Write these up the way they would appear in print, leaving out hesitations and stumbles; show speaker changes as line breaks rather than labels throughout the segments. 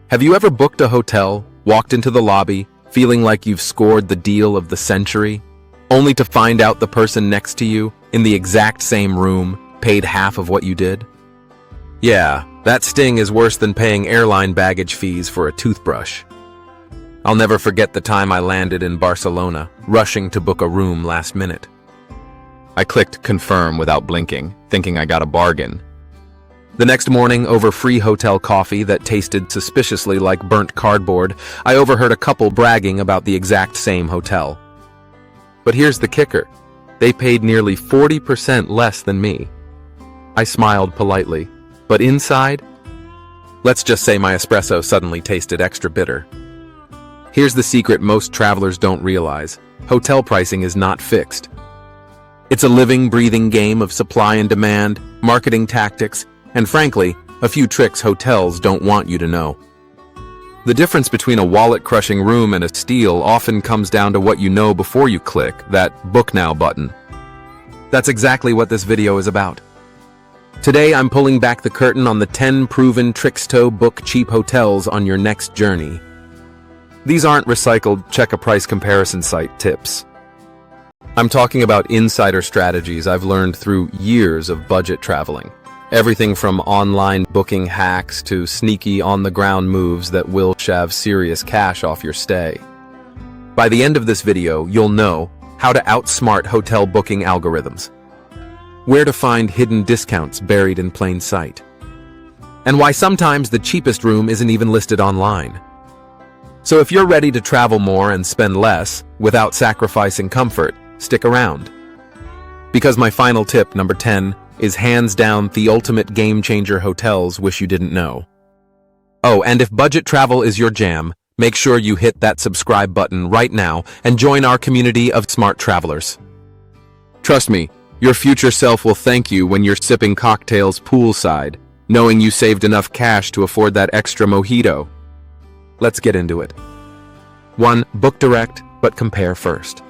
Have you ever booked a hotel, walked into the lobby, feeling like you've scored the deal of the century, only to find out the person next to you, in the exact same room, paid half of what you did? Yeah, that sting is worse than paying airline baggage fees for a toothbrush. I'll never forget the time I landed in Barcelona, rushing to book a room last minute. I clicked confirm without blinking, thinking I got a bargain. The next morning, over free hotel coffee that tasted suspiciously like burnt cardboard, I overheard a couple bragging about the exact same hotel. But here's the kicker. They paid nearly 40% less than me. I smiled politely, but inside, let's just say my espresso suddenly tasted extra bitter. Here's the secret most travelers don't realize. Hotel pricing is not fixed. It's a living, breathing game of supply and demand, marketing tactics, and frankly, a few tricks hotels don't want you to know. The difference between a wallet-crushing room and a steal often comes down to what you know before you click that Book Now button. That's exactly what this video is about. Today, I'm pulling back the curtain on the 10 proven tricks to book cheap hotels on your next journey. These aren't recycled check-a-price comparison site tips. I'm talking about insider strategies I've learned through years of budget traveling. Everything from online booking hacks to sneaky on-the-ground moves that will shave serious cash off your stay. By the end of this video, you'll know how to outsmart hotel booking algorithms, where to find hidden discounts buried in plain sight, and why sometimes the cheapest room isn't even listed online. So if you're ready to travel more and spend less without sacrificing comfort, stick around. Because my final tip, number 10, is hands down the ultimate game-changer hotels wish you didn't know. Oh, and if budget travel is your jam, make sure you hit that subscribe button right now and join our community of smart travelers. Trust me, your future self will thank you when you're sipping cocktails poolside, knowing you saved enough cash to afford that extra mojito. Let's get into it. 1. Book direct, but compare first.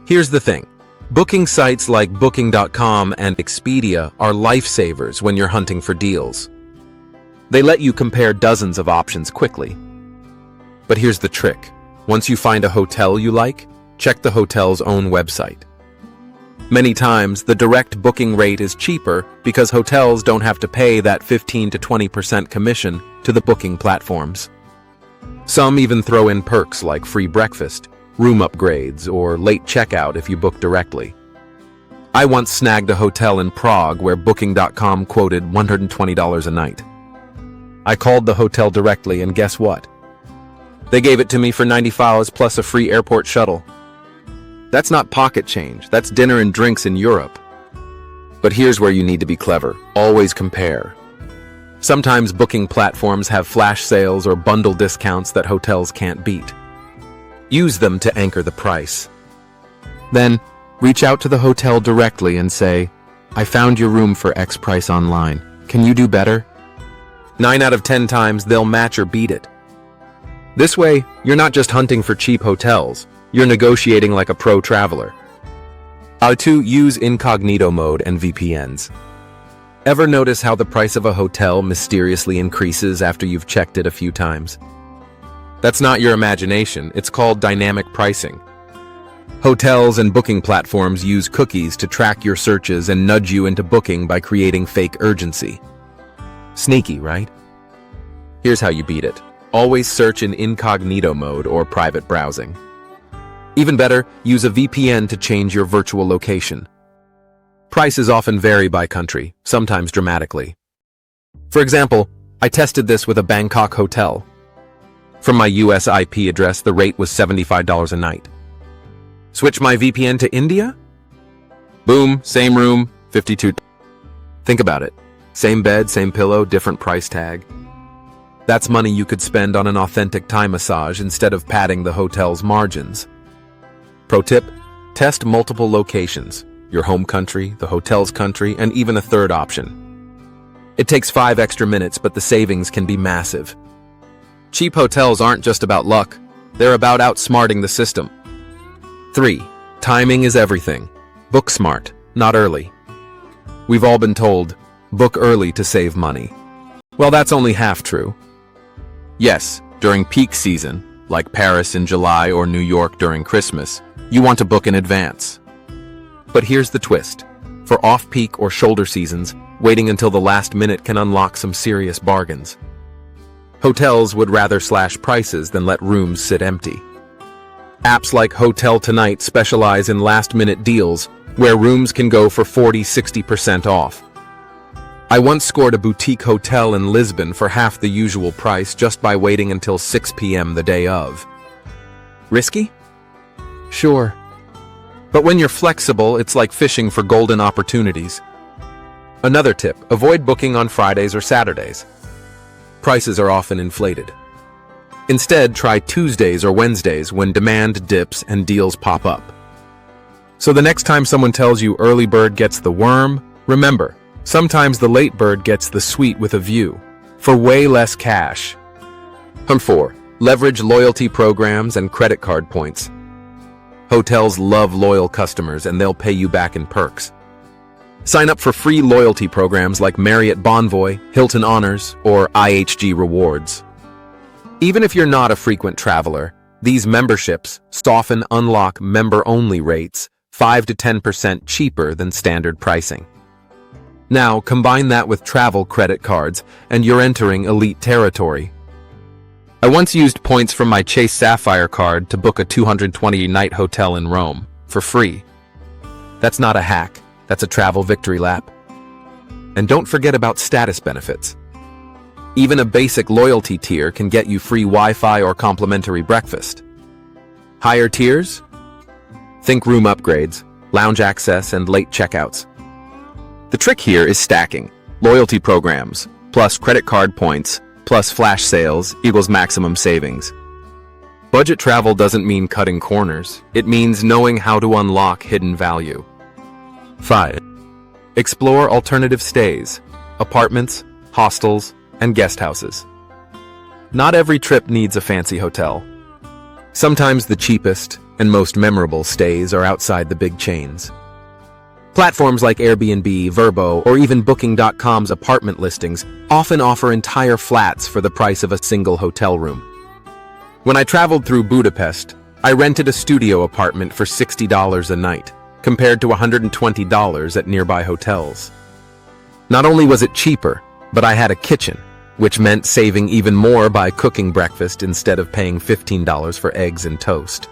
Here's the thing. Booking sites like Booking.com and Expedia are lifesavers when you're hunting for deals. They let you compare dozens of options quickly. But here's the trick. Once you find a hotel you like, check the hotel's own website. Many times, the direct booking rate is cheaper because hotels don't have to pay that 15 to 20% commission to the booking platforms. Some even throw in perks like free breakfast, room upgrades, or late checkout if you book directly. I once snagged a hotel in Prague where Booking.com quoted $120 a night. I called the hotel directly and guess what? They gave it to me for $90 plus a free airport shuttle. That's not pocket change, that's dinner and drinks in Europe. But here's where you need to be clever. Always compare. Sometimes booking platforms have flash sales or bundle discounts that hotels can't beat. Use them to anchor the price. Then, reach out to the hotel directly and say, I found your room for X price online. Can you do better? 9 out of 10 times, they'll match or beat it. This way, you're not just hunting for cheap hotels, you're negotiating like a pro traveler. 2. Use incognito mode and VPNs. Ever notice how the price of a hotel mysteriously increases after you've checked it a few times? That's not your imagination, it's called dynamic pricing. Hotels and booking platforms use cookies to track your searches and nudge you into booking by creating fake urgency. Sneaky, right? Here's how you beat it. Always search in incognito mode or private browsing. Even better, use a VPN to change your virtual location. Prices often vary by country, sometimes dramatically. For example, I tested this with a Bangkok hotel. From my US IP address, the rate was $75 a night. Switch my VPN to India? Boom, same room, $52. Think about it. Same bed, same pillow, different price tag. That's money you could spend on an authentic Thai massage instead of padding the hotel's margins. Pro tip, test multiple locations, your home country, the hotel's country, and even a third option. It takes 5 extra minutes, but the savings can be massive. Cheap hotels aren't just about luck, they're about outsmarting the system. 3. Timing is everything. Book smart, not early. We've all been told, book early to save money. Well, that's only half true. Yes, during peak season, like Paris in July or New York during Christmas, you want to book in advance. But here's the twist. For off-peak or shoulder seasons, waiting until the last minute can unlock some serious bargains. Hotels would rather slash prices than let rooms sit empty. Apps like Hotel Tonight specialize in last-minute deals where rooms can go for 40–60% off. I once scored a boutique hotel in Lisbon for half the usual price just by waiting until 6 p.m. the day of. Risky? Sure. But when you're flexible, it's like fishing for golden opportunities. Another tip, avoid booking on Fridays or Saturdays. Prices are often inflated. Instead, try Tuesdays or Wednesdays when demand dips and deals pop up. So the next time someone tells you early bird gets the worm, remember, sometimes the late bird gets the suite with a view, for way less cash. 4. Leverage loyalty programs and credit card points. Hotels love loyal customers and they'll pay you back in perks. Sign up for free loyalty programs like Marriott Bonvoy, Hilton Honors, or IHG Rewards. Even if you're not a frequent traveler, these memberships often unlock member-only rates 5 to 10% cheaper than standard pricing. Now, combine that with travel credit cards, and you're entering elite territory. I once used points from my Chase Sapphire card to book a 220-night hotel in Rome, for free. That's not a hack, that's a travel victory lap. And don't forget about status benefits. Even a basic loyalty tier can get you free Wi-Fi or complimentary breakfast. Higher tiers? Think room upgrades, lounge access, and late checkouts. The trick here is stacking. Loyalty programs, plus credit card points, plus flash sales equals maximum savings. Budget travel doesn't mean cutting corners. It means knowing how to unlock hidden value. 5. Explore alternative stays, apartments, hostels, and guest houses. Not every trip needs a fancy hotel. Sometimes the cheapest and most memorable stays are outside the big chains. Platforms like Airbnb, Vrbo, or even Booking.com's apartment listings often offer entire flats for the price of a single hotel room. When I traveled through Budapest, I rented a studio apartment for $60 a night, compared to $120 at nearby hotels. Not only was it cheaper, but I had a kitchen, which meant saving even more by cooking breakfast instead of paying $15 for eggs and toast.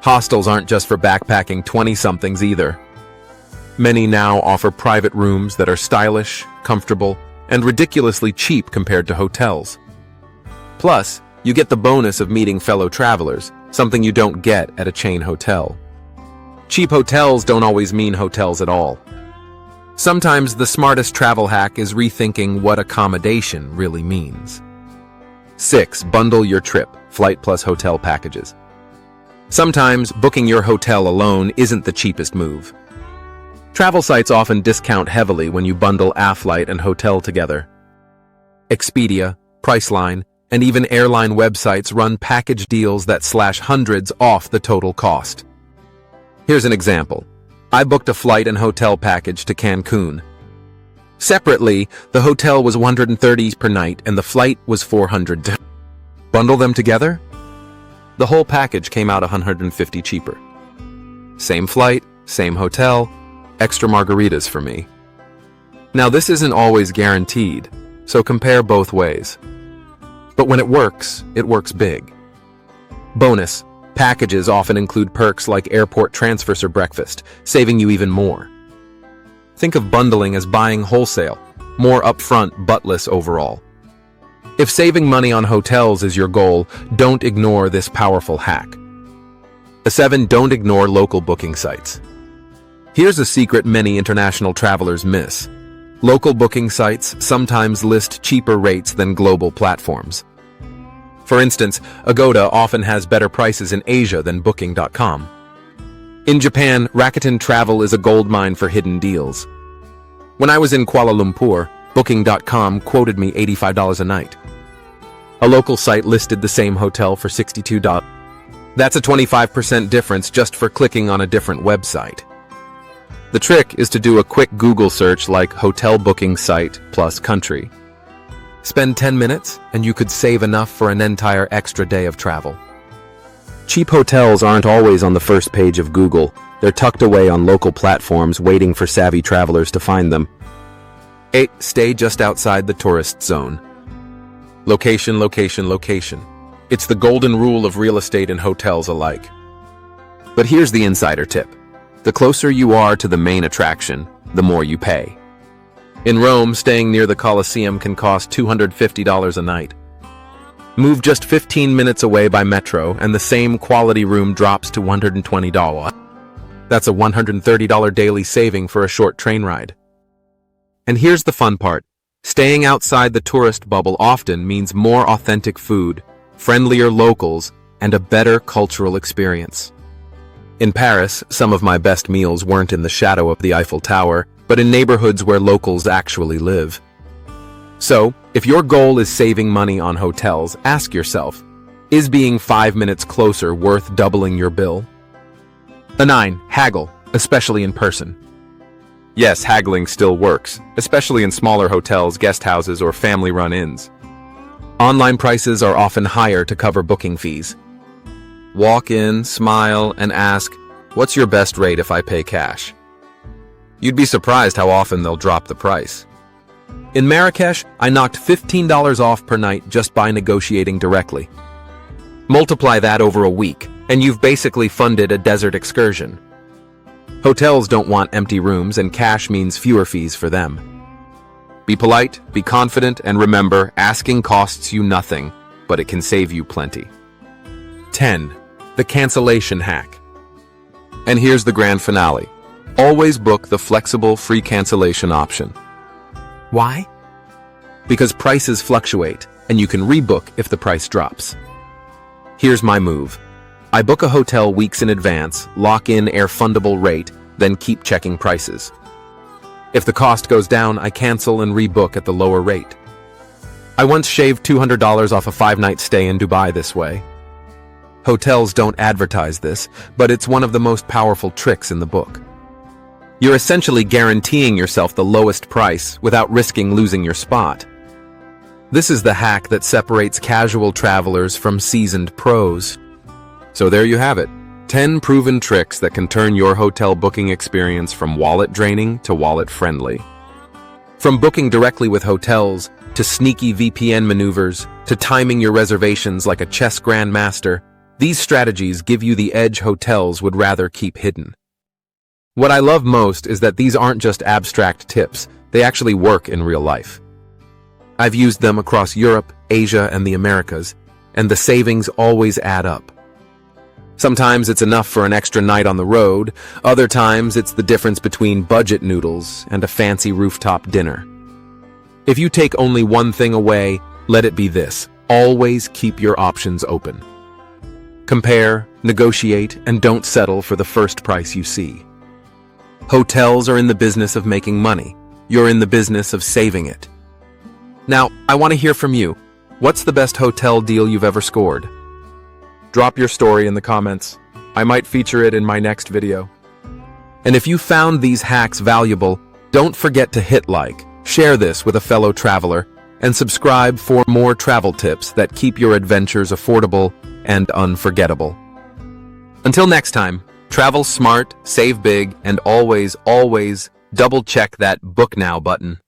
Hostels aren't just for backpacking 20-somethings either. Many now offer private rooms that are stylish, comfortable, and ridiculously cheap compared to hotels. Plus, you get the bonus of meeting fellow travelers, something you don't get at a chain hotel. Cheap hotels don't always mean hotels at all. Sometimes the smartest travel hack is rethinking what accommodation really means. 6. Bundle your trip, flight plus hotel packages. Sometimes booking your hotel alone isn't the cheapest move. Travel sites often discount heavily when you bundle a flight and hotel together. Expedia, Priceline, and even airline websites run package deals that slash hundreds off the total cost. Here's an example. I booked a flight and hotel package to Cancun. Separately, the hotel was $130 per night and the flight was $400. Bundle them together? The whole package came out $150 cheaper. Same flight, same hotel, extra margaritas for me. Now this isn't always guaranteed, so compare both ways. But when it works big. Bonus, packages often include perks like airport transfers or breakfast, saving you even more. Think of bundling as buying wholesale, more upfront but less overall. If saving money on hotels is your goal, don't ignore this powerful hack. 7. Don't ignore local booking sites. Here's a secret many international travelers miss. Local booking sites sometimes list cheaper rates than global platforms. For instance, Agoda often has better prices in Asia than Booking.com. In Japan, Rakuten Travel is a goldmine for hidden deals. When I was in Kuala Lumpur, Booking.com quoted me $85 a night. A local site listed the same hotel for $62. That's a 25% difference just for clicking on a different website. The trick is to do a quick Google search like hotel booking site plus country. Spend 10 minutes, and you could save enough for an entire extra day of travel. Cheap hotels aren't always on the first page of Google. They're tucked away on local platforms waiting for savvy travelers to find them. 8. Stay just outside the tourist zone. Location, location, location. It's the golden rule of real estate and hotels alike. But here's the insider tip. The closer you are to the main attraction, the more you pay. In Rome, staying near the Colosseum can cost $250 a night. Move just 15 minutes away by metro, and the same quality room drops to $120. That's a $130 daily saving for a short train ride. And here's the fun part. Staying outside the tourist bubble often means more authentic food, friendlier locals, and a better cultural experience. In Paris, some of my best meals weren't in the shadow of the Eiffel Tower, but in neighborhoods where locals actually live. So, if your goal is saving money on hotels, ask yourself, is being 5 minutes closer worth doubling your bill? 9. Haggle, especially in person. Yes, haggling still works, especially in smaller hotels, guest houses, or family run-ins. Online prices are often higher to cover booking fees. Walk in, smile, and ask, "What's your best rate if I pay cash?" You'd be surprised how often they'll drop the price. In Marrakesh, I knocked $15 off per night just by negotiating directly. Multiply that over a week, and you've basically funded a desert excursion. Hotels don't want empty rooms, and cash means fewer fees for them. Be polite, be confident, and remember, asking costs you nothing, but it can save you plenty. 10. The cancellation hack. And here's the grand finale. Always book the flexible, free cancellation option. Why? Because prices fluctuate, and you can rebook if the price drops. Here's my move. I book a hotel weeks in advance, lock in a refundable rate, then keep checking prices. If the cost goes down, I cancel and rebook at the lower rate. I once shaved $200 off a 5-night stay in Dubai this way. Hotels don't advertise this, but it's one of the most powerful tricks in the book. You're essentially guaranteeing yourself the lowest price without risking losing your spot. This is the hack that separates casual travelers from seasoned pros. So there you have it, 10 proven tricks that can turn your hotel booking experience from wallet draining to wallet friendly. From booking directly with hotels, to sneaky VPN maneuvers, to timing your reservations like a chess grandmaster, these strategies give you the edge hotels would rather keep hidden. What I love most is that these aren't just abstract tips, they actually work in real life. I've used them across Europe, Asia, and the Americas, and the savings always add up. Sometimes it's enough for an extra night on the road, other times it's the difference between budget noodles and a fancy rooftop dinner. If you take only one thing away, let it be this: always keep your options open. Compare, negotiate, and don't settle for the first price you see. Hotels are in the business of making money. You're in the business of saving it. Now, I want to hear from you. What's the best hotel deal you've ever scored? Drop your story in the comments. I might feature it in my next video. And if you found these hacks valuable, don't forget to hit like, share this with a fellow traveler, and subscribe for more travel tips that keep your adventures affordable and unforgettable. Until next time, travel smart, save big, and always, always double-check that Book Now button.